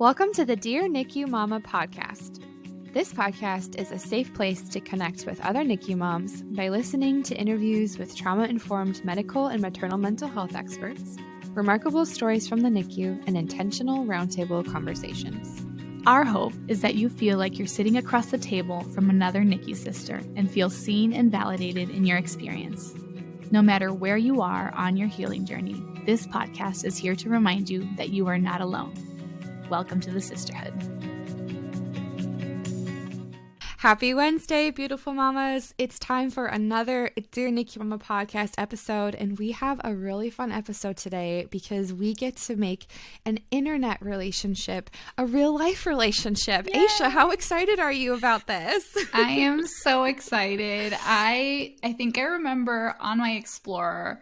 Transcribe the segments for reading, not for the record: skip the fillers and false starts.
Welcome to the Dear NICU Mama podcast. This podcast is a safe place to connect with other NICU moms by listening to interviews with trauma-informed medical and maternal mental health experts, remarkable stories from the NICU, and intentional roundtable conversations. Our hope is that you feel like you're sitting across the table from another NICU sister and feel seen and validated in your experience. No matter where you are on your healing journey, this podcast is here to remind you that you are not alone. Welcome to the sisterhood. Happy Wednesday, beautiful mamas. It's time for another Dear NICU Mama podcast episode, and we have a really fun episode today because we get to make an internet relationship a real life relationship. Yay. Aisha, how excited are you about this? I am so excited. I think I remember on my Explorer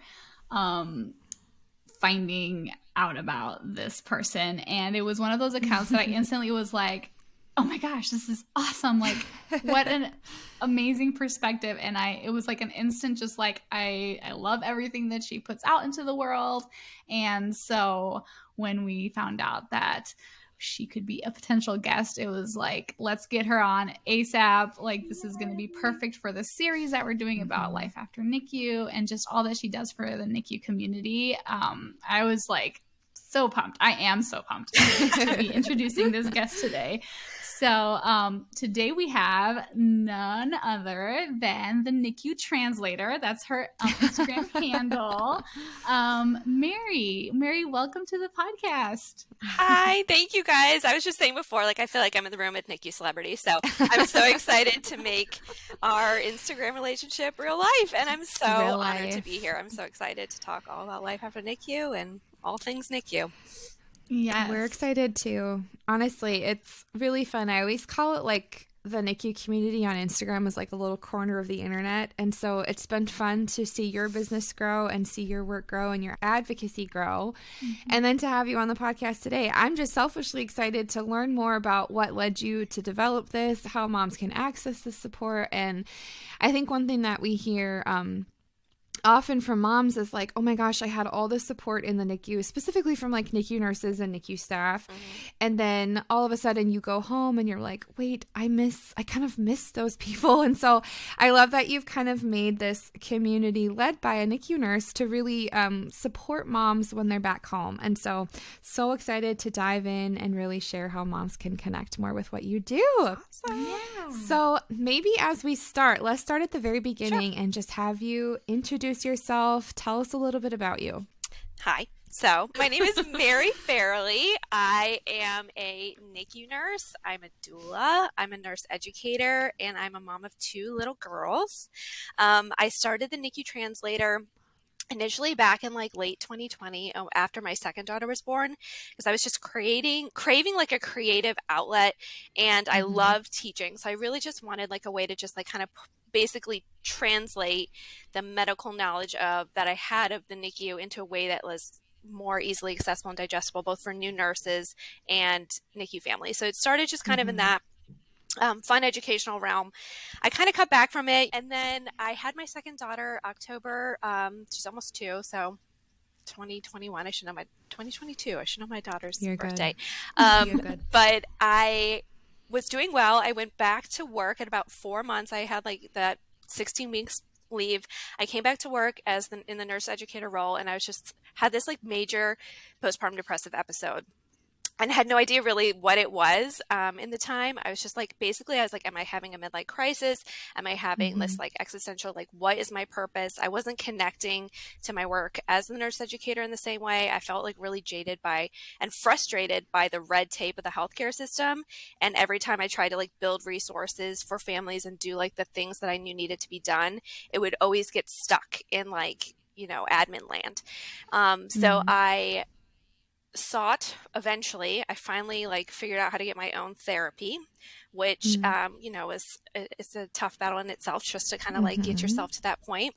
finding out about this person, and it was one of those accounts that I instantly was like, oh my gosh, this is awesome. Like, what an amazing perspective. And it was like an instant, just like, I love everything that she puts out into the world. And so when we found out that she could be a potential guest, it was like, let's get her on ASAP. Like, this is going to be perfect for the series that we're doing about life after NICU and just all that she does for the NICU community. I was like, so pumped. I am so pumped to be introducing this guest today. So today we have none other than the NICU Translator. That's her Instagram handle. Mary. Mary, welcome to the podcast. Hi, thank you guys. I was just saying before, like, I feel like I'm in the room with NICU celebrity. So I'm so excited to make our Instagram relationship real life. And I'm so honored to be here. I'm so excited to talk all about life after NICU and all things NICU. Yeah, we're excited too. Honestly, it's really fun. I always call it like the NICU community on Instagram is like a little corner of the internet. And so it's been fun to see your business grow and see your work grow and your advocacy grow. Mm-hmm. And then to have you on the podcast today. I'm just selfishly excited to learn more about what led you to develop this, how moms can access this support. And I think one thing that we hear often from moms is like, oh my gosh, I had all this support in the NICU, specifically from like NICU nurses and NICU staff. Mm-hmm. And then all of a sudden you go home and you're like, wait, I kind of miss those people. And so I love that you've kind of made this community led by a NICU nurse to really support moms when they're back home. And so excited to dive in and really share how moms can connect more with what you do. Awesome. Yeah. So maybe as we start, let's start at the very beginning. Sure. And just have you introduce yourself. Tell us a little bit about you. Hi. So my name is Mary Farrelly. I am a NICU nurse. I'm a doula. I'm a nurse educator, and I'm a mom of 2 little girls. I started the NICU Translator initially back in like late 2020 after my second daughter was born, because I was just craving like a creative outlet, and I love teaching. So I really just wanted like a way to just like kind of basically translate the medical knowledge that I had of the NICU into a way that was more easily accessible and digestible, both for new nurses and NICU families. So it started just kind of in that fun educational realm. I kind of cut back from it, and then I had my second daughter October. She's almost 2, so 2021. 2022. I should know my daughter's birthday. You're good. But I was doing well. I went back to work at about 4 months. I had like that 16 weeks leave. I came back to work in the nurse educator role, and I had this like major postpartum depressive episode. And had no idea really what it was in the time. I was just like, basically, I was like, am I having a midlife crisis? Am I having this like existential, like, what is my purpose? I wasn't connecting to my work as the nurse educator in the same way. I felt like really jaded and frustrated by the red tape of the healthcare system. And every time I tried to like build resources for families and do like the things that I knew needed to be done, it would always get stuck in like, admin land. So I I finally like figured out how to get my own therapy, which, is a tough battle in itself just to kind of like get yourself to that point.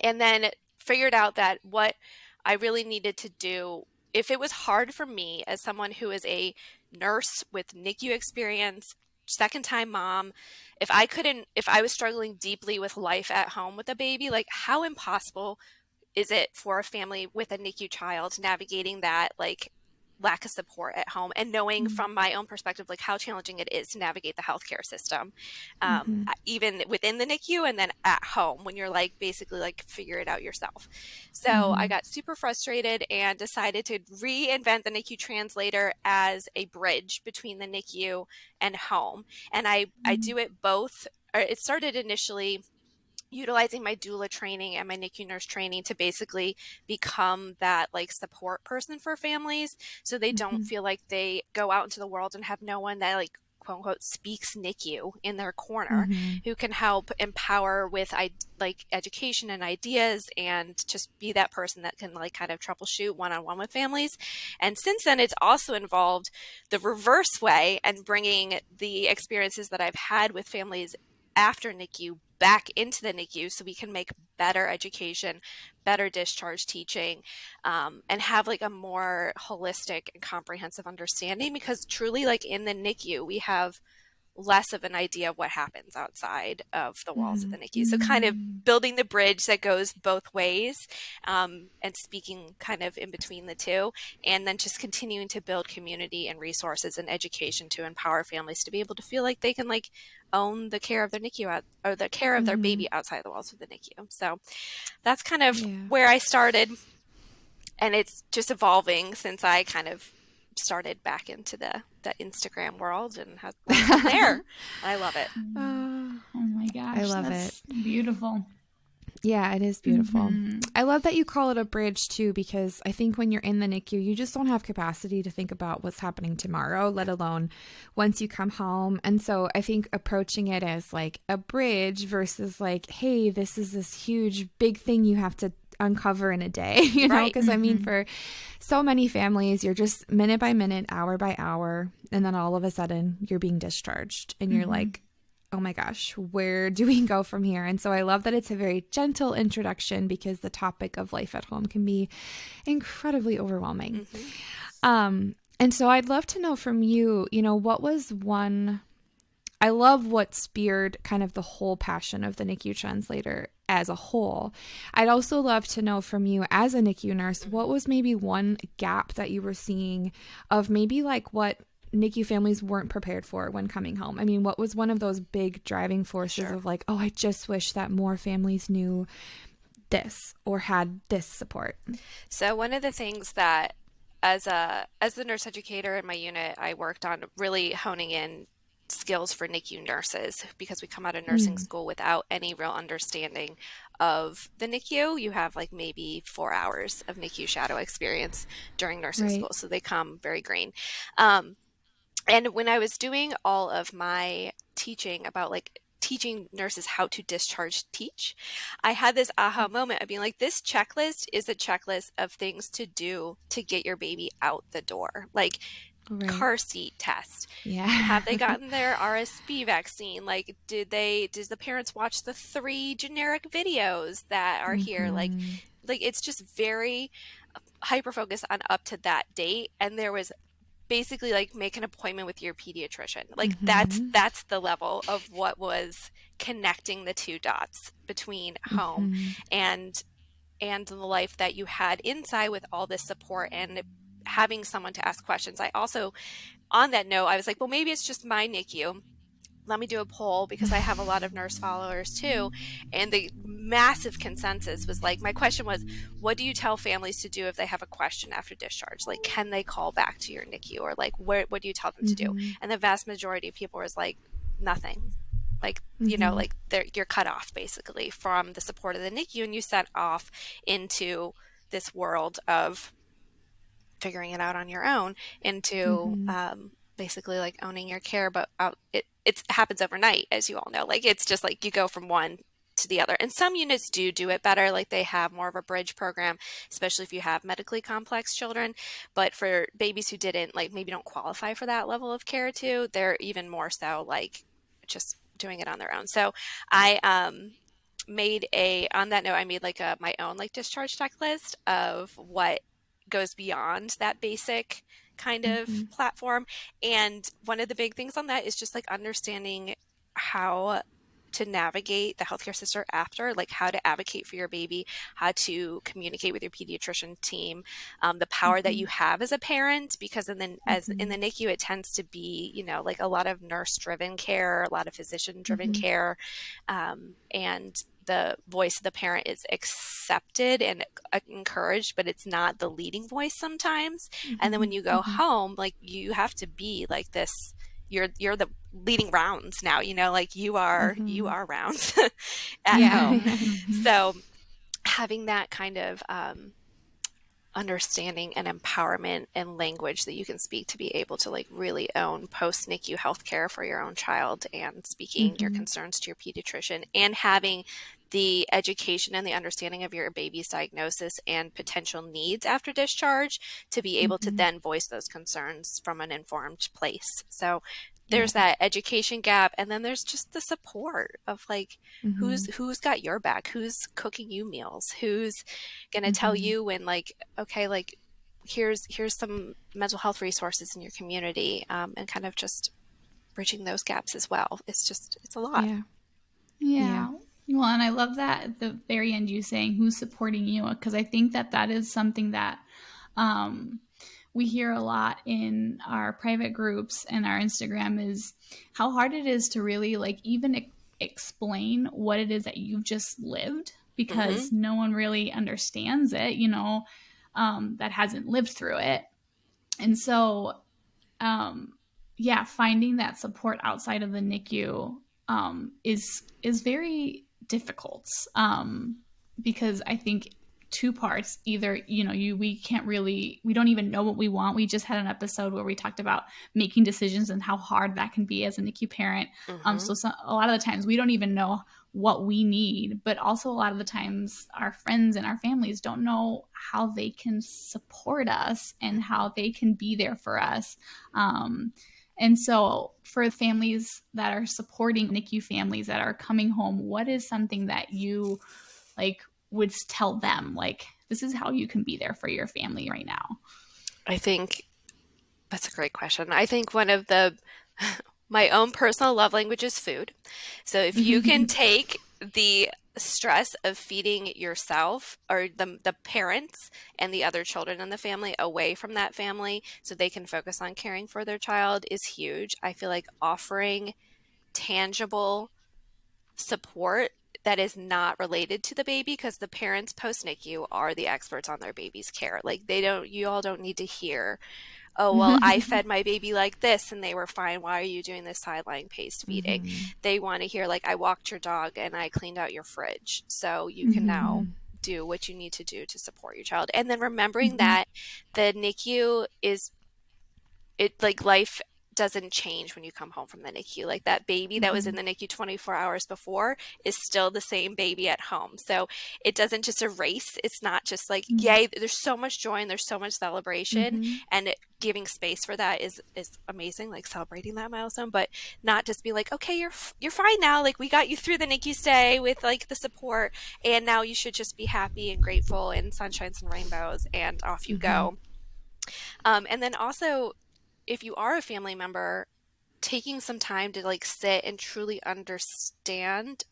And then figured out that what I really needed to do, if it was hard for me as someone who is a nurse with NICU experience, second time mom, if I was struggling deeply with life at home with a baby, like how impossible is it for a family with a NICU child navigating that like lack of support at home, and knowing from my own perspective, like how challenging it is to navigate the healthcare system, even within the NICU and then at home when you're like basically like figure it out yourself. So I got super frustrated and decided to reinvent the NICU Translator as a bridge between the NICU and home. And I do it both. Or it started initially utilizing my doula training and my NICU nurse training to basically become that like support person for families, so they don't feel like they go out into the world and have no one that like quote unquote speaks NICU in their corner, who can help empower with like education and ideas, and just be that person that can like kind of troubleshoot one-on-one with families. And since then, it's also involved the reverse way and bringing the experiences that I've had with families after NICU back into the NICU, so we can make better education, better discharge teaching, and have like a more holistic and comprehensive understanding, because truly like in the NICU, we have less of an idea of what happens outside of the walls of the NICU. So kind of building the bridge that goes both ways, and speaking kind of in between the two, and then just continuing to build community and resources and education to empower families to be able to feel like they can like own the care of their NICU or the care of their baby outside the walls of the NICU. So that's kind of where I started, and it's just evolving since I kind of started back into the Instagram world and has been there. I love it. Oh my gosh, I love that's beautiful. Yeah, it is beautiful. I love that you call it a bridge too, because I think when you're in the NICU, you just don't have capacity to think about what's happening tomorrow, let alone once you come home. And so I think approaching it as like a bridge versus like, hey, this is this huge big thing you have to uncover in a day, you know, because I mean, for so many families, you're just minute by minute, hour by hour, and then all of a sudden you're being discharged and you're like, oh my gosh, where do we go from here? And so I love that it's a very gentle introduction, because the topic of life at home can be incredibly overwhelming. And so I'd love to know from you, you know, what was one, I love what speared kind of the whole passion of the NICU Translator as a whole. I'd also love to know from you as a NICU nurse, what was maybe one gap that you were seeing of maybe like what NICU families weren't prepared for when coming home? I mean, what was one of those big driving forces of like, oh, I just wish that more families knew this or had this support? So one of the things that as the nurse educator in my unit, I worked on really honing in skills for NICU nurses, because we come out of nursing school without any real understanding of the NICU. You have like maybe 4 hours of NICU shadow experience during nursing school, so they come very green. And when I was doing all of my teaching about like teaching nurses how to discharge teach, I had this aha moment of being like, this checklist is a checklist of things to do to get your baby out the door. Like car seat test. Have they gotten their RSV vaccine? Like, does the parents watch the 3 generic videos that are here? Like it's just very hyper focused on up to that date. And there was basically like make an appointment with your pediatrician. Like that's the level of what was connecting the two dots between home and the life that you had inside, with all this support and having someone to ask questions. I also, on that note, I was like, well, maybe it's just my NICU. Let me do a poll, because I have a lot of nurse followers too. And the massive consensus was like, my question was, what do you tell families to do if they have a question after discharge? Like, can they call back to your NICU? Or like, what do you tell them to do? And the vast majority of people was like, nothing. Like, you know, like you're cut off basically from the support of the NICU, and you set off into this world of figuring it out on your own, into basically like owning your care. But it happens overnight, as you all know. Like, it's just like you go from one to the other. And some units do it better. Like, they have more of a bridge program, especially if you have medically complex children. But for babies who didn't, like, maybe don't qualify for that level of care too, they're even more so like just doing it on their own. So I on that note, I made like my own like discharge checklist of what goes beyond that basic kind of platform. And one of the big things on that is just like understanding how to navigate the healthcare system after, like how to advocate for your baby, how to communicate with your pediatrician team, the power that you have as a parent, because in the NICU, it tends to be, you know, like a lot of nurse-driven care, a lot of physician-driven care, and the voice of the parent is accepted and encouraged, but it's not the leading voice sometimes. And then when you go home, like you have to be like this, you're the leading rounds now, you know, like you are rounds at home. So having that kind of understanding and empowerment and language that you can speak to be able to like really own post NICU healthcare for your own child, and speaking your concerns to your pediatrician, and having the education and the understanding of your baby's diagnosis and potential needs after discharge to be able to then voice those concerns from an informed place. So there's that education gap, and then there's just the support of like who's got your back, who's cooking you meals, who's gonna tell you when like, okay, like here's some mental health resources in your community, and kind of just bridging those gaps as well. It's a lot. Yeah. Well, and I love that at the very end you saying who's supporting you, because I think that is something that we hear a lot in our private groups and our Instagram, is how hard it is to really like even explain what it is that you've just lived, because no one really understands it, you know, that hasn't lived through it. And so, finding that support outside of the NICU is very difficult, because I think two parts, either, you know, we don't even know what we want. We just had an episode where we talked about making decisions and how hard that can be as a NICU parent. So a lot of the times we don't even know what we need, but also a lot of the times our friends and our families don't know how they can support us and how they can be there for us. And so for families that are supporting NICU families that are coming home, what is something that you like would tell them, like, this is how you can be there for your family right now? I think that's a great question. I think one of my own personal love language is food. So if you can take the stress of feeding yourself or the parents and the other children in the family away from that family so they can focus on caring for their child is huge. I feel like offering tangible support that is not related to the baby, because the parents post NICU are the experts on their baby's care. Like you all don't need to hear, oh, well, I fed my baby like this and they were fine. Why are you doing this sideline paced feeding? They want to hear like, I walked your dog and I cleaned out your fridge. So you can now do what you need to do to support your child. And then remembering that the NICU life doesn't change when you come home from the NICU. Like that baby that was in the NICU 24 hours before is still the same baby at home. So it doesn't just erase. It's not just like, yay, there's so much joy and there's so much celebration, and giving space for that is amazing, like celebrating that milestone, but not just be like, okay, you're fine now. Like we got you through the NICU stay with like the support, and now you should just be happy and grateful and sunshines and rainbows, and off you go. And then also, if you are a family member, taking some time to like sit and truly understand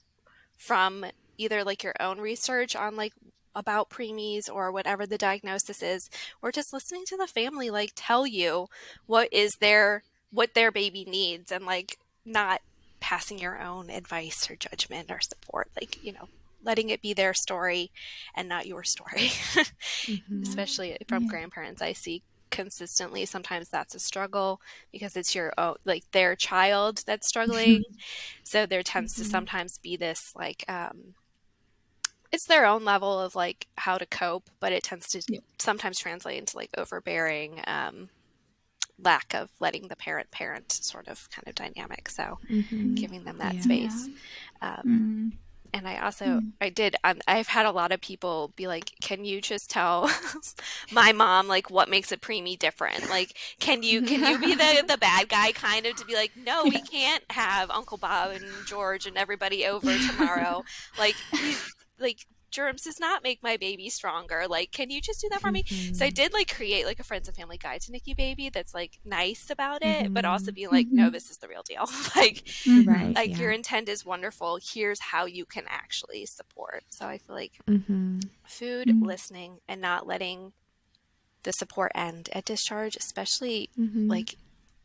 from either like your own research on like about preemies or whatever the diagnosis is, or just listening to the family like tell you what their baby needs, and like not passing your own advice or judgment or support, like, you know, letting it be their story and not your story. Especially from grandparents, I see consistently sometimes that's a struggle because it's your own, like their child that's struggling. So there tends to sometimes be this like it's their own level of like how to cope, but it tends to sometimes translate into like overbearing, lack of letting the parent sort of kind of dynamic. So giving them that space. And I also, I've had a lot of people be like, can you just tell my mom, like, what makes a preemie different? Like, can you be the bad guy kind of to be like, no, we can't have Uncle Bob and George and everybody over tomorrow. Like germs does not make my baby stronger. Like, can you just do that for me? So I did like create like a friends and family guide to NICU baby that's like nice about it, but also being like, no, this is the real deal. Like, your intent is wonderful. Here's how you can actually support. So I feel like food, listening, and not letting the support end at discharge, especially like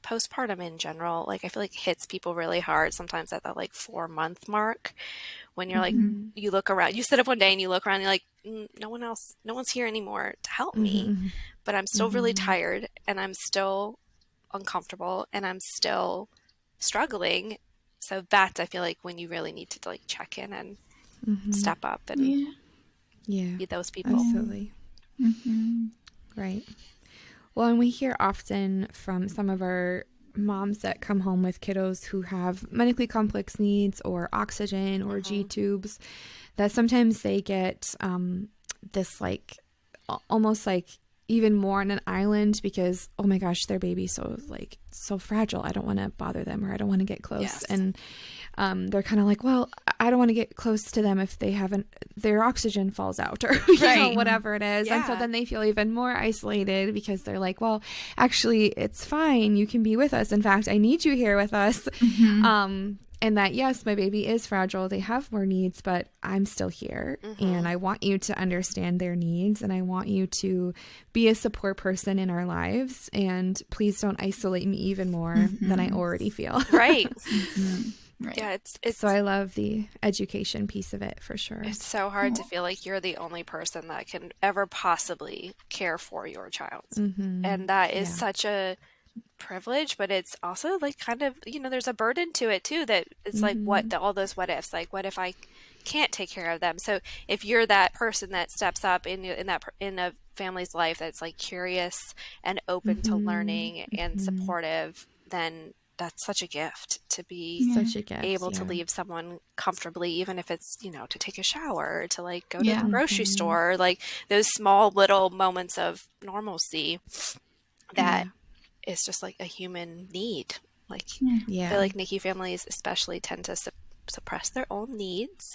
postpartum in general. Like, I feel like hits people really hard sometimes at that like 4-month mark, when you're like, you look around, you sit up one day and you look around and you're like, no one's here anymore to help me, but I'm still really tired, and I'm still uncomfortable, and I'm still struggling. So that's, I feel like, when you really need to like check in and step up and be those people. Absolutely. Right. Well, and we hear often from some of our moms that come home with kiddos who have medically complex needs or oxygen or G tubes, that sometimes they get this like almost like even more on an island because, oh my gosh, their baby's so fragile. I don't want to bother them, or I don't want to get close. Yes. And they're kind of like, well, I don't want to get close to them if their oxygen falls out, or you know, whatever it is. And so then they feel even more isolated because they're like, well, actually it's fine. You can be with us. In fact, I need you here with us. And that, yes, my baby is fragile. They have more needs, but I'm still here. And I want you to understand their needs, and I want you to be a support person in our lives. And please don't isolate me even more than I already feel. Right. Right. Yeah, it's so I love the education piece of it for sure. It's so hard to feel like you're the only person that can ever possibly care for your child. And that is such a privilege, but it's also like kind of, you know, there's a burden to it too, that it's like all those what ifs, like what if I can't take care of them? So if you're that person that steps up in a family's life that's like curious and open to learning and supportive, then that's such a gift to be able to leave someone comfortably, even if it's, you know, to take a shower or to like go to the grocery store, like those small little moments of normalcy that is just like a human need. Like, I feel like NICU families especially tend to suppress their own needs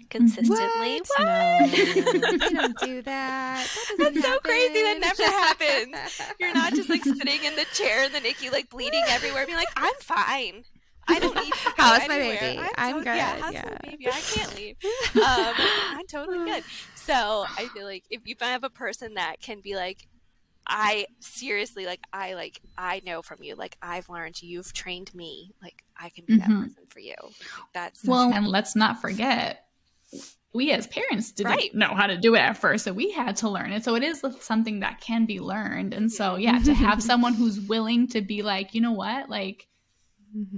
consistently. What? No, they don't do that. That's so crazy. That never happens. You're not just like sitting in the chair in the NICU, like bleeding everywhere, being like, I'm fine. I don't need to go How's anywhere. my baby? I'm good. How's my baby? I can't leave. I'm totally good. So I feel like if you have a person that can be like, I know from you, like I've learned, you've trained me, like I can be that person for you. That's and let's not forget, we as parents didn't know how to do it at first, so we had to learn it. So it is something that can be learned, and so to have someone who's willing to be like, you know what, like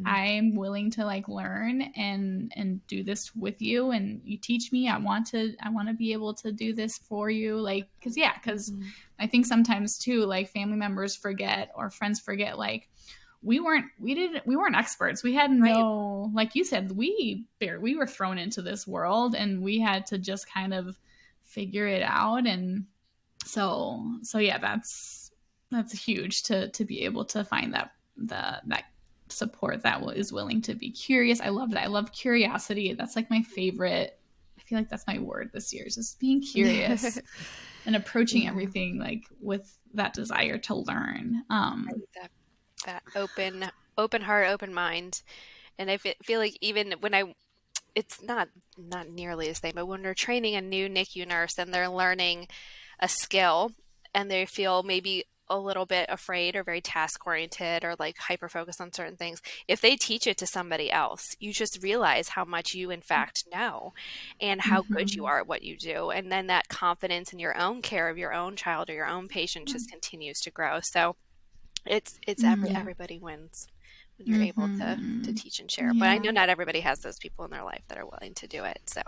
I'm willing to like learn and do this with you, and you teach me. I want to be able to do this for you, like because I think sometimes too, like family members forget or friends forget, like we weren't experts. We had no, like you said, we were thrown into this world and we had to just kind of figure it out. And so that's huge to be able to find that support that is willing to be curious. I love that. I love curiosity. That's like my favorite. I feel like that's my word this year, is just being curious and approaching everything like with that desire to learn. That open heart, open mind. And I feel like even when it's not nearly the same, but when they're training a new NICU nurse and they're learning a skill and they feel maybe a little bit afraid or very task oriented or like hyper focused on certain things, if they teach it to somebody else, you just realize how much you in fact know and how good you are at what you do. And then that confidence in your own care of your own child or your own patient just continues to grow. So it's everybody wins when you're able to teach and share. But I know not everybody has those people in their life that are willing to do it. So,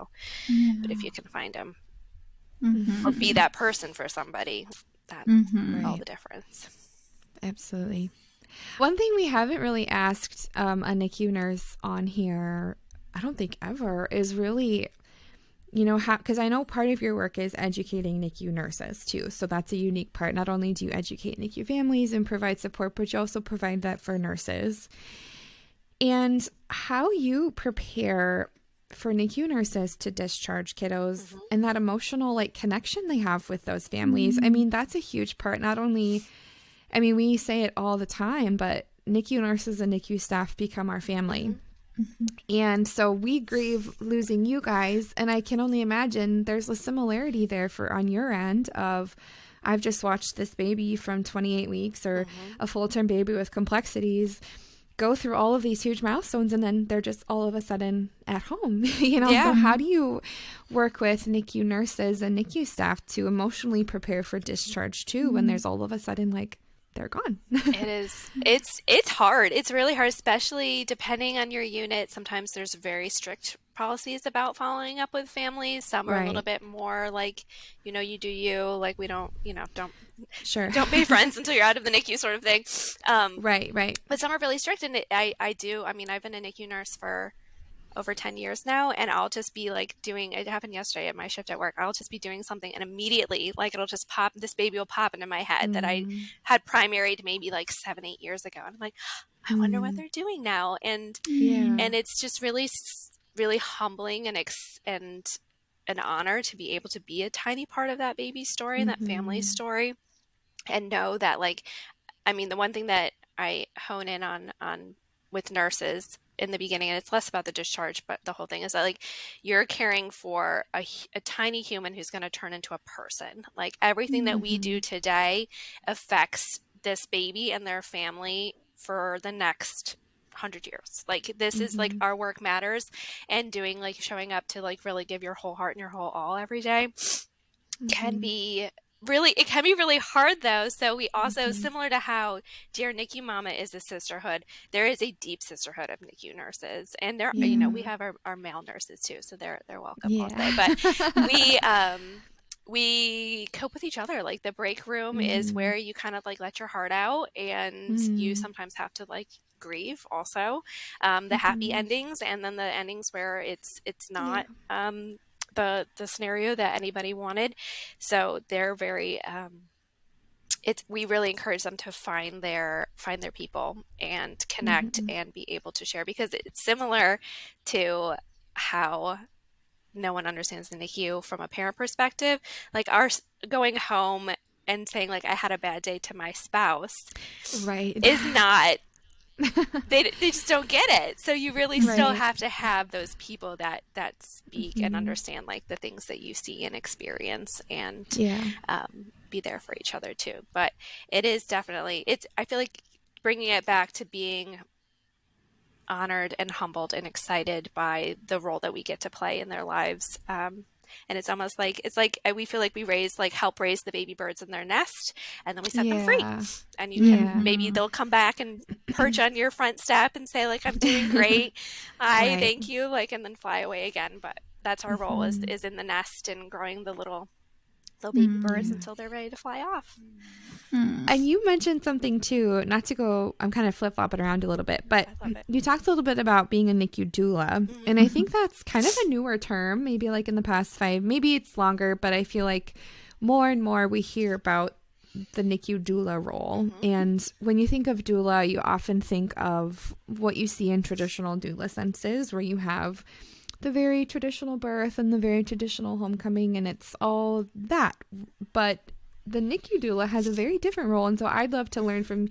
but if you can find them or be that person for somebody, that's all the difference. Absolutely. One thing we haven't really asked a NICU nurse on here, I don't think ever, is really, you know, how, because I know part of your work is educating NICU nurses too. So that's a unique part. Not only do you educate NICU families and provide support, but you also provide that for nurses. And how you prepare for NICU nurses to discharge kiddos and that emotional like connection they have with those families. I mean, that's a huge part. Not only, I mean, we say it all the time, but NICU nurses and NICU staff become our family. And so we grieve losing you guys. And I can only imagine there's a similarity there for on your end of, I've just watched this baby from 28 weeks or a full-term baby with complexities go through all of these huge milestones, and then they're just all of a sudden at home, you know? So how do you work with NICU nurses and NICU staff to emotionally prepare for discharge too, when there's all of a sudden like they're gone? It is. It's hard. It's really hard, especially depending on your unit. Sometimes there's very strict policies about following up with families. Some are a little bit more like, you know, you do you, like we don't, you know, don't be friends until you're out of the NICU sort of thing. Right. But some are really strict. And I mean, I've been a NICU nurse for over 10 years now, and I'll just be like it happened yesterday at my shift at work. I'll just be doing something and immediately like it'll just pop, this baby will pop into my head that I had primaried maybe like 7-8 years ago. And I'm like, I wonder what they're doing now. And it's just really, really humbling and an honor to be able to be a tiny part of that baby's story and that family's story, and know that, like, I mean, the one thing that I hone in on with nurses in the beginning, and it's less about the discharge, but the whole thing is that, like, you're caring for a tiny human who's going to turn into a person. Like, everything that we do today affects this baby and their family for the next 100 years. Like, this is like, our work matters, and doing, like, showing up to like really give your whole heart and your whole all every day can be really hard though. So we also, similar to how Dear NICU Mama is a sisterhood, there is a deep sisterhood of NICU nurses, and there, you know, we have our male nurses too, so they're welcome also. But we cope with each other. Like, the break room is where you kind of like let your heart out, and you sometimes have to like grieve also, the happy endings, and then the endings where it's not the scenario that anybody wanted. So they're very we really encourage them to find their people and connect and be able to share, because it's similar to how no one understands the NICU from a parent perspective. Like, our going home and saying like, I had a bad day to my spouse is not they just don't get it. So you really still have to have those people that speak and understand like the things that you see and experience, and be there for each other too. But it is definitely, I feel like bringing it back to being honored and humbled and excited by the role that we get to play in their lives. And it's almost like, we feel like we help raise the baby birds in their nest, and then we set them free. And you can, maybe they'll come back and perch on your front step and say like, I'm doing great. Thank you. Like, and then fly away again. But that's our role, is in the nest and growing the little baby birds until they're ready to fly off. And you mentioned something too, not to go, I'm kind of flip-flopping around a little bit, but you talked a little bit about being a NICU doula. And I think that's kind of a newer term, maybe like in the past 5, maybe it's longer, but I feel like more and more we hear about the NICU doula role. And when you think of doula, you often think of what you see in traditional doula senses, where you have the very traditional birth and the very traditional homecoming, and it's all that. But the NICU doula has a very different role, and so I'd love to learn from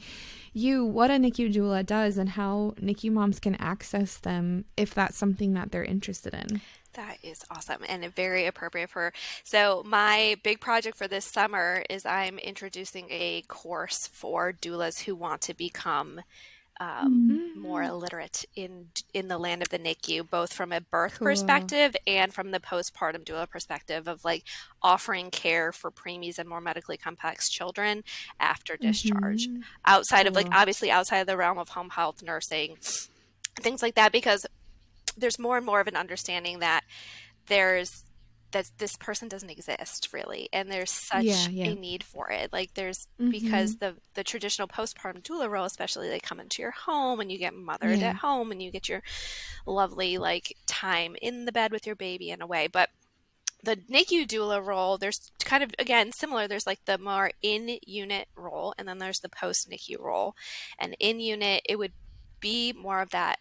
you what a NICU doula does and how NICU moms can access them if that's something that they're interested in. That is awesome, and very appropriate for, so my big project for this summer is I'm introducing a course for doulas who want to become more illiterate in the land of the NICU, both from a birth perspective and from the postpartum doula perspective of like offering care for preemies and more medically complex children after discharge, outside of like, obviously outside of the realm of home health, nursing, things like that, because there's more and more of an understanding that this person doesn't exist really, and there's such a need for it. Like, there's because the traditional postpartum doula role, especially, they come into your home and you get mothered at home and you get your lovely like time in the bed with your baby in a way. But the NICU doula role, there's kind of, again, similar. There's like the more in-unit role, and then there's the post-NICU role. And in-unit, it would be more of that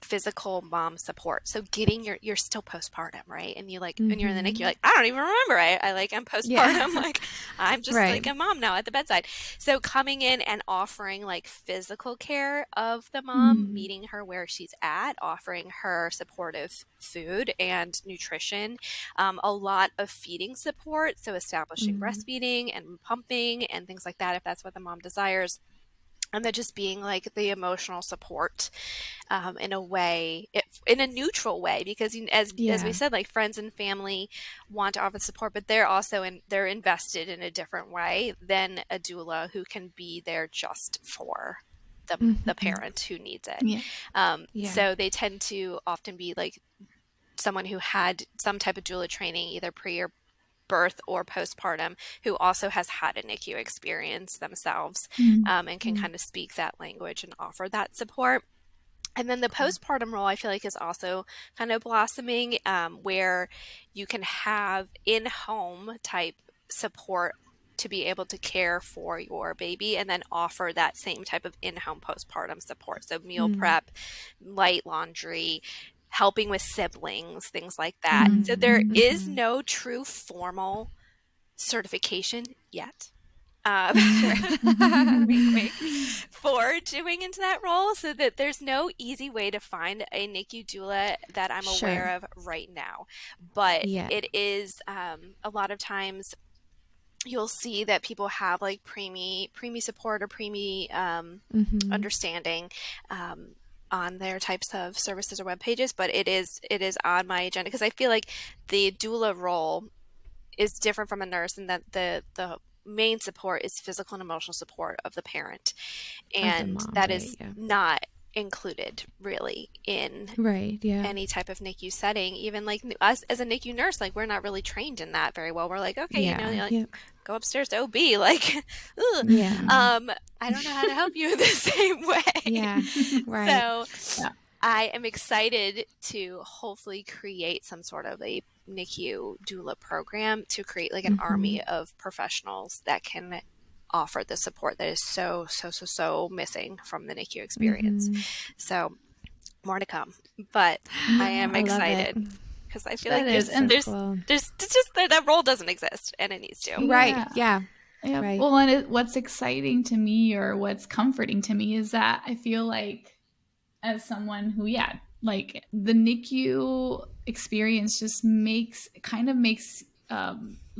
physical mom support. So getting you're still postpartum, right? And you like, when you're in the NICU, you're like, I don't even remember. I'm postpartum. Like, I'm just like a mom now at the bedside. So coming in and offering like physical care of the mom, meeting her where she's at, offering her supportive food and nutrition, a lot of feeding support. So establishing breastfeeding and pumping and things like that, if that's what the mom desires. And then just being like the emotional support in a way, in a neutral way, because as we said, like friends and family want to offer support, but they're also they're invested in a different way than a doula who can be there just for the parent who needs it. So they tend to often be like someone who had some type of doula training, either pre or birth or postpartum, who also has had a NICU experience themselves, and can kind of speak that language and offer that support. And then the postpartum role, I feel like, is also kind of blossoming, where you can have in-home type support to be able to care for your baby, and then offer that same type of in-home postpartum support. So meal prep, light laundry, helping with siblings, things like that. So there is no true formal certification yet for doing into that role, so that there's no easy way to find a NICU doula that I'm aware of right now. But it is a lot of times you'll see that people have like preemie support or preemie understanding on their types of services or web pages, but it is on my agenda, because I feel like the doula role is different from a nurse, and that the main support is physical and emotional support of the parent, and mom, that is not included really in any type of NICU setting. Even like us as a NICU nurse, like we're not really trained in that very well. We're like, okay, go upstairs to OB, like I don't know how to help you in the same way. So I am excited to hopefully create some sort of a NICU doula program, to create like an army of professionals that can offer the support that is so missing from the NICU experience. So more to come, but I am excited, because I feel like there's just that role doesn't exist, and it needs to. Right. Well, and what's exciting to me, or what's comforting to me, is that I feel like, as someone who, like the NICU experience just makes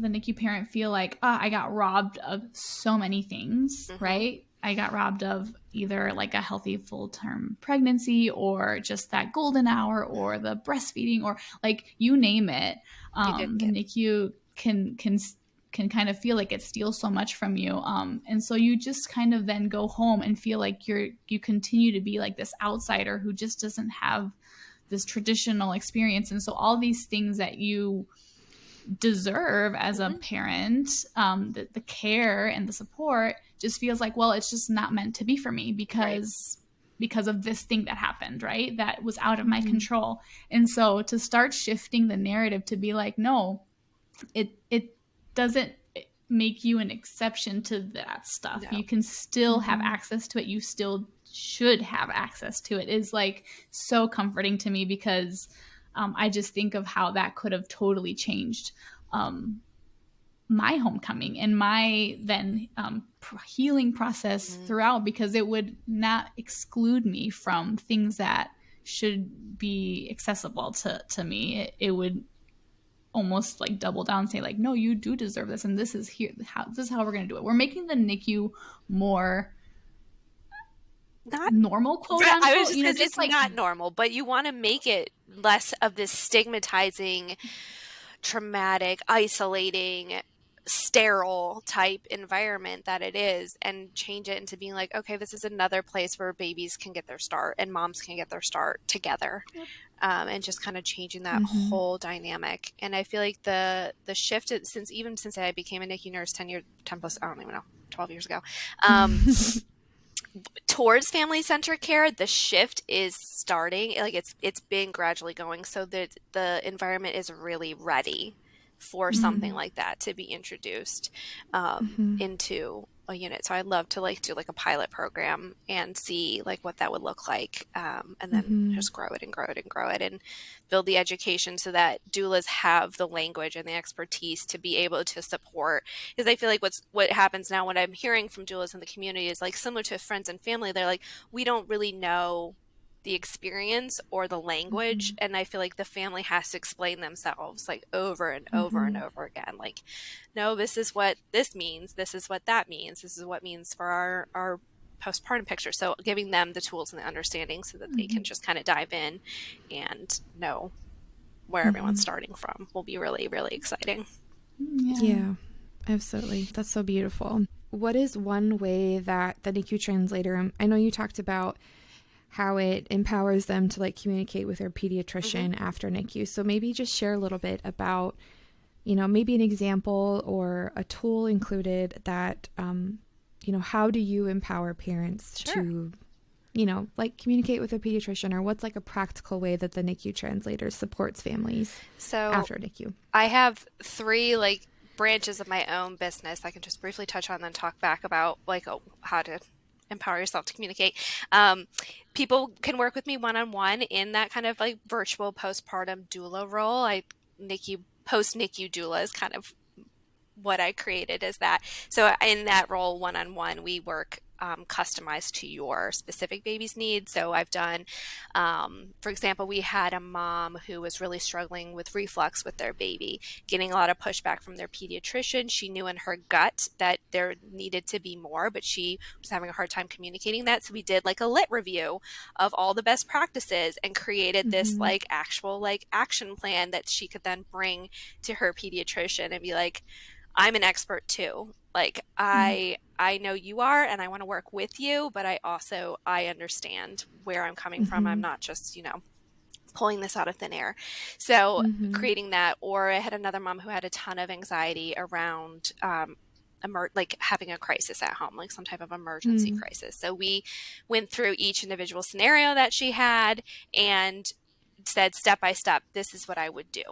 the NICU parent feel like, I got robbed of so many things, right? I got robbed of either like a healthy full-term pregnancy, or just that golden hour, or the breastfeeding, or like you name it. The NICU can kind of feel like it steals so much from you. And so you just kind of then go home and feel like you continue to be like this outsider who just doesn't have this traditional experience. And so all these things that you deserve as a parent, the care and the support, just feels like, well, it's just not meant to be for me, because of this thing that happened, right? That was out of my control. And so to start shifting the narrative to be like, no, it doesn't make you an exception to that stuff. No. You can still have access to it. You still should have access to it, is like so comforting to me, because I just think of how that could have totally changed my homecoming and my then healing process throughout, because it would not exclude me from things that should be accessible to me. It would almost like double down and say like, no, you do deserve this, and this is how we're going to do it. We're making the NICU more not normal, quote unquote. I was just because it's like not normal, but you want to make it less of this stigmatizing, traumatic, isolating, sterile type environment that it is, and change it into being like, okay, this is another place where babies can get their start and moms can get their start together. And just kind of changing that whole dynamic. And I feel like the shift since I became a NICU nurse 10 plus, I don't even know, 12 years ago, towards family-centered care, the shift is starting. Like it's been gradually going, so that the environment is really ready for something like that to be introduced into a unit. So I'd love to like do like a pilot program and see like what that would look like. And then just grow it and grow it and grow it and build the education so that doulas have the language and the expertise to be able to support. Because I feel like what happens now, what I'm hearing from doulas in the community is like similar to friends and family. They're like, we don't really know the experience or the language, and I feel like the family has to explain themselves like over and over and over again, like, no, this is what this means, this is what that means, this is what means for our postpartum picture. So giving them the tools and the understanding so that they can just kind of dive in and know where everyone's starting from will be really, really exciting. Yeah, absolutely. That's so beautiful. What is one way that the NICU translator, I know you talked about how it empowers them to like communicate with their pediatrician after NICU. So maybe just share a little bit about, you know, maybe an example or a tool included that, you know, how do you empower parents to, you know, like communicate with a pediatrician, or what's like a practical way that the NICU translator supports families after NICU? I have 3 like branches of my own business I can just briefly touch on, then talk back about like how to empower yourself to communicate. People can work with me one-on-one in that kind of like virtual postpartum doula role. Post NICU doula is kind of what I created as that. So in that role, one-on-one, we work customized to your specific baby's needs. So I've done, for example, we had a mom who was really struggling with reflux with their baby, getting a lot of pushback from their pediatrician. She knew in her gut that there needed to be more, but she was having a hard time communicating that. So we did like a lit review of all the best practices and created this like actual like action plan that she could then bring to her pediatrician and be like, I'm an expert too. Like I know you are, and I want to work with you, but I understand where I'm coming from. I'm not just, you know, pulling this out of thin air. So creating that. Or I had another mom who had a ton of anxiety around like having a crisis at home, like some type of emergency crisis. So we went through each individual scenario that she had and said step by step, this is what I would do.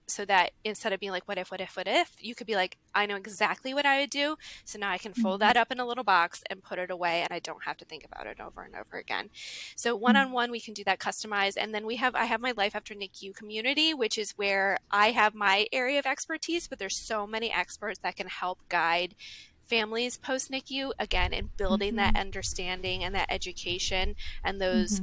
So that instead of being like, what if, you could be like, I know exactly what I would do. So now I can fold that up in a little box and put it away, and I don't have to think about it over and over again. So one-on-one, we can do that customized. And then I have my Life After NICU community, which is where I have my area of expertise, but there's so many experts that can help guide families post NICU, again, in building that understanding and that education and those,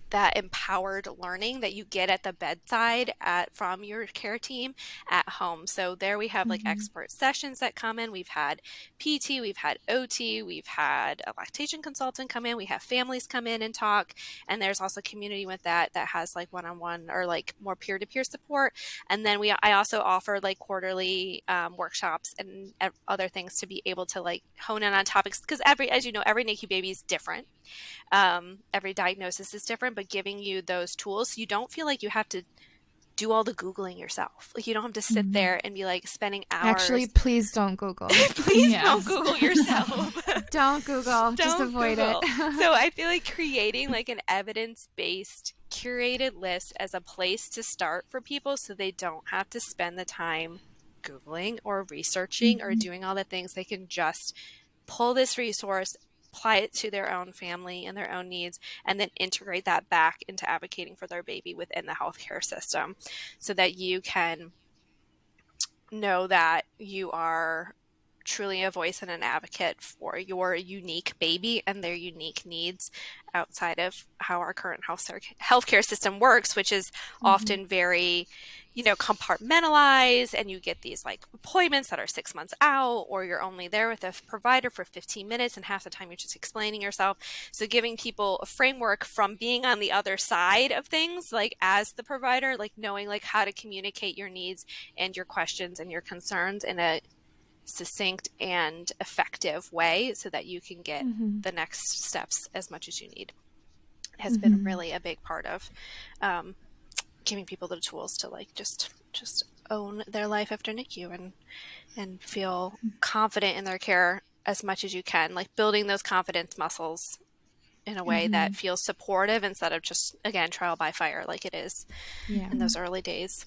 that empowered learning that you get at the bedside from your care team at home. So there we have like expert sessions that come in. We've had PT, we've had OT, we've had a lactation consultant come in, we have families come in and talk. And there's also community with that has like one-on-one or like more peer-to-peer support. And then I also offer like quarterly workshops and other things to be able to like hone in on topics, because as you know, every NICU baby is different. Every diagnosis is different, but giving you those tools so you don't feel like you have to do all the Googling yourself. Like you don't have to sit there and be like spending hours. Actually, please don't Google. Please don't Google yourself. Don't Google. Just avoid it. So I feel like creating like an evidence-based curated list as a place to start for people so they don't have to spend the time Googling or researching or doing all the things. They can just pull this resource, apply it to their own family and their own needs, and then integrate that back into advocating for their baby within the healthcare system so that you can know that you are truly a voice and an advocate for your unique baby and their unique needs outside of how our current healthcare system works, which is often very, you know, compartmentalized, and you get these like appointments that are 6 months out, or you're only there with a provider for 15 minutes and half the time you're just explaining yourself. So giving people a framework from being on the other side of things, like as the provider, like knowing like how to communicate your needs and your questions and your concerns in a succinct and effective way so that you can get the next steps as much as you need, has been really a big part of giving people the tools to like just own their life after NICU and feel confident in their care as much as you can, like building those confidence muscles in a way that feels supportive instead of just, again, trial by fire like it is in those early days.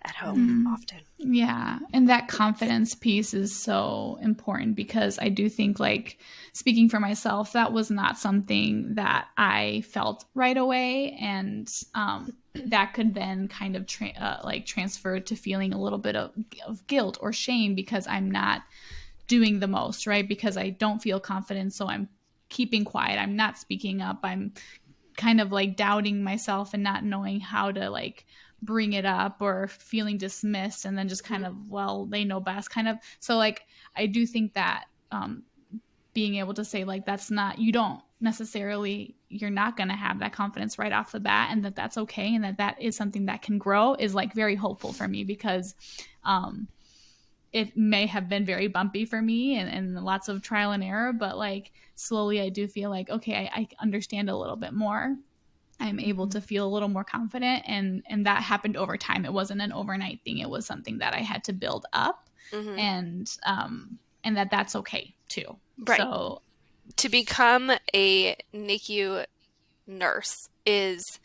at home often. Yeah. And that confidence piece is so important, because I do think, like, speaking for myself, that was not something that I felt right away. And that could then kind of transfer to feeling a little bit of guilt or shame because I'm not doing the most, right? Because I don't feel confident. So I'm keeping quiet. I'm not speaking up. I'm kind of like doubting myself and not knowing how to like bring it up, or feeling dismissed, and then just kind of, well, they know best kind of. So like, I do think that being able to say, like, that's not, you don't necessarily, you're not going to have that confidence right off the bat, and that's okay, and that is something that can grow, is like very hopeful for me, because it may have been very bumpy for me and lots of trial and error, but like slowly I do feel like, okay, I understand a little bit more. I'm able to feel a little more confident, and that happened over time. It wasn't an overnight thing. It was something that I had to build up, and that's okay too. Right. So to become a NICU nurse is,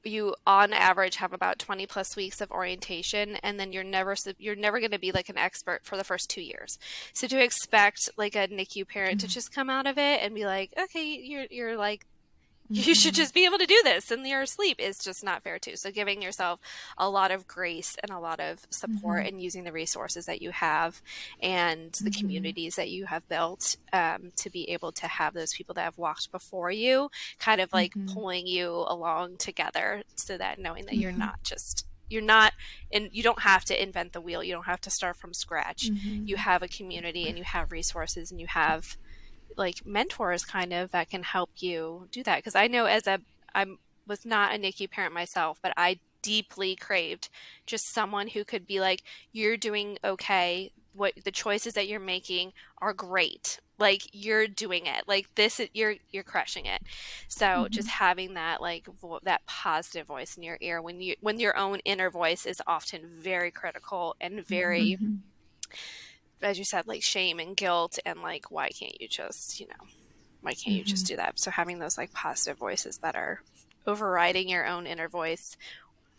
you on average have about 20 plus weeks of orientation, and then you're never going to be like an expert for the first 2 years. So to expect like a NICU parent to just come out of it and be like, okay, you're like, you should just be able to do this and you're asleep, is just not fair too. So giving yourself a lot of grace and a lot of support, and using the resources that you have and the communities that you have built to be able to have those people that have walked before you kind of like pulling you along together, so that knowing that you're not, and you don't have to invent the wheel. You don't have to start from scratch. You have a community, and you have resources, and you have like mentors kind of that can help you do that. Because I know I was not a NICU parent myself, but I deeply craved just someone who could be like, you're doing okay. What the choices that you're making are great. Like, you're doing it. Like, this is, you're crushing it. So just having that like that positive voice in your ear when your own inner voice is often very critical and very as you said, like shame and guilt, and like, why can't you just, why can't you just do that? So having those like positive voices that are overriding your own inner voice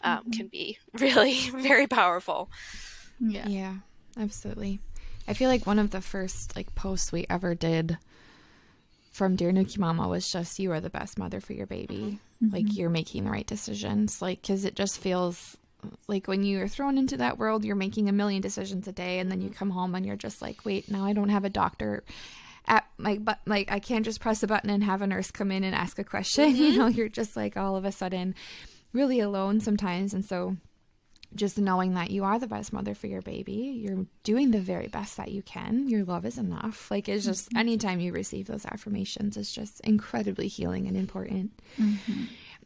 can be really very powerful. Yeah, absolutely. I feel like one of the first like posts we ever did from Dear NICU Mama was just, you are the best mother for your baby. Like, you're making the right decisions. Like, because it just feels like when you're thrown into that world, you're making a million decisions a day, and then you come home and you're just like, wait, now I don't have a doctor at my butt. Like, I can't just press a button and have a nurse come in and ask a question. You're just like all of a sudden really alone sometimes. And so just knowing that you are the best mother for your baby, you're doing the very best that you can, your love is enough. Like, it's just anytime you receive those affirmations, it's just incredibly healing and important.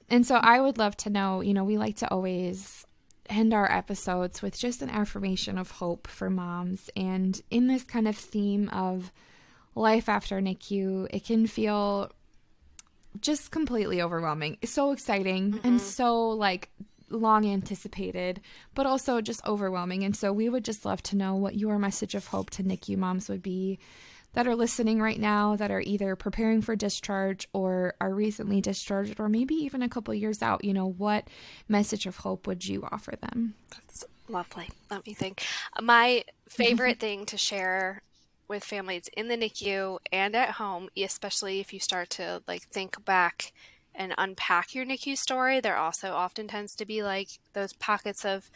And so I would love to know, we like to always end our episodes with just an affirmation of hope for moms. And in this kind of theme of life after NICU, it can feel just completely overwhelming. It's so exciting and so like long anticipated, but also just overwhelming. And so we would just love to know what your message of hope to NICU moms would be that are listening right now, that are either preparing for discharge or are recently discharged, or maybe even a couple years out. What message of hope would you offer them? That's lovely. Let me think. My favorite thing to share with families in the NICU and at home, especially if you start to like think back and unpack your NICU story, there also often tends to be like those pockets of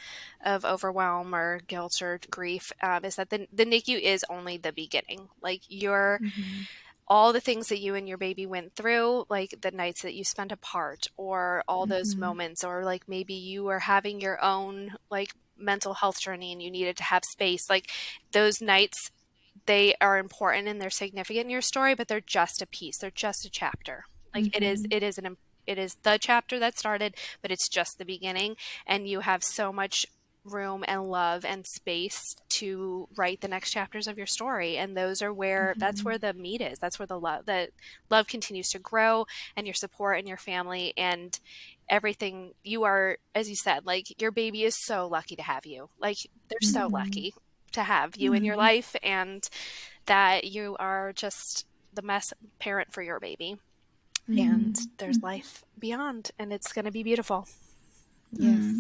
overwhelm or guilt or grief, is that the NICU is only the beginning. Like, your all the things that you and your baby went through, like the nights that you spent apart, or all those moments, or like maybe you were having your own like mental health journey and you needed to have space. Like, those nights, they are important and they're significant in your story, but they're just a piece. They're just a chapter. Like, it is the chapter that started, but it's just the beginning. And you have so much room and love and space to write the next chapters of your story. And those are where, that's where the meat is. That's where the love continues to grow, and your support and your family and everything. You are, as you said, like, your baby is so lucky to have you. Like, they're so lucky to have you in your life, and that you are just the best parent for your baby. And there's life beyond, and it's going to be beautiful. Yes.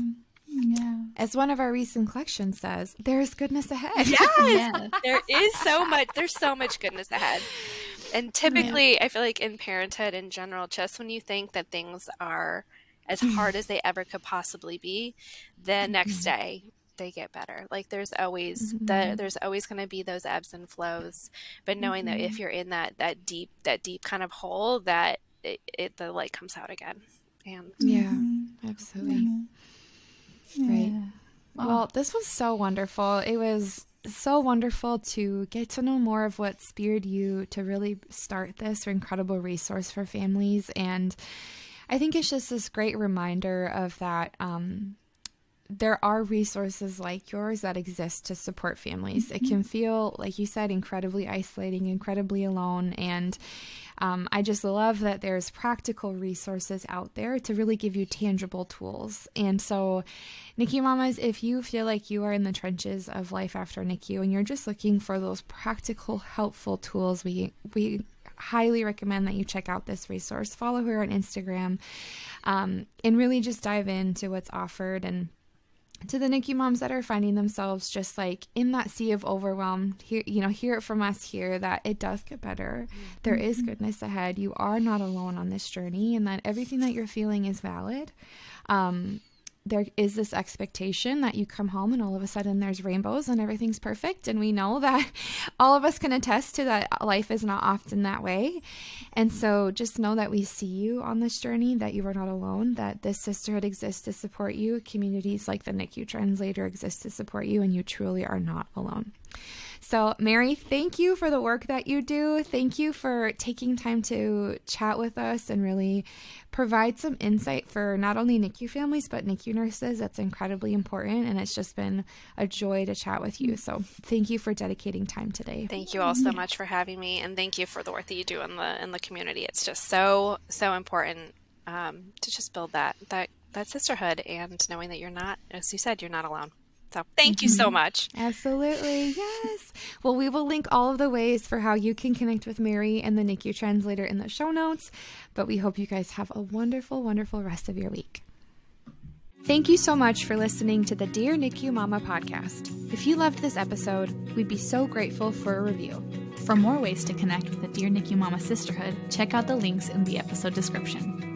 Yeah. As one of our recent collections says, there is goodness ahead. Yes, there is so much. There's so much goodness ahead. And typically, I feel like in parenthood in general, just when you think that things are as hard as they ever could possibly be, the next day they get better. Like there's always there's always going to be those ebbs and flows, but knowing that if you're in that deep kind of hole, that the light comes out again. And absolutely. Right. Well, this was so wonderful. It was so wonderful to get to know more of what spurred you to really start this incredible resource for families. And I think it's just this great reminder of that there are resources like yours that exist to support families. It can feel, like you said, incredibly isolating, incredibly alone. And I just love that there's practical resources out there to really give you tangible tools. And so, NICU mamas, if you feel like you are in the trenches of life after NICU and you're just looking for those practical, helpful tools, we highly recommend that you check out this resource. Follow her on Instagram and really just dive into what's offered. And to the NICU moms that are finding themselves just like in that sea of overwhelm, hear it from us here that it does get better. There is goodness ahead. You are not alone on this journey, and that everything that you're feeling is valid. There is this expectation that you come home and all of a sudden there's rainbows and everything's perfect. And we know that all of us can attest to that life is not often that way. And so just know that we see you on this journey, that you are not alone, that this sisterhood exists to support you. Communities like the NICU Translator exist to support you, and you truly are not alone. So, Mary, thank you for the work that you do. Thank you for taking time to chat with us and really provide some insight for not only NICU families, but NICU nurses. That's incredibly important, and it's just been a joy to chat with you. So thank you for dedicating time today. Thank you all so much for having me, and thank you for the work that you do in the community. It's just so important to just build that sisterhood, and knowing that you're not, as you said, you're not alone. So thank you so much. Absolutely. Yes. Well, we will link all of the ways for how you can connect with Mary and the NICU Translator in the show notes, but we hope you guys have a wonderful, wonderful rest of your week. Thank you so much for listening to the Dear NICU Mama podcast. If you loved this episode, we'd be so grateful for a review. For more ways to connect with the Dear NICU Mama sisterhood, check out the links in the episode description.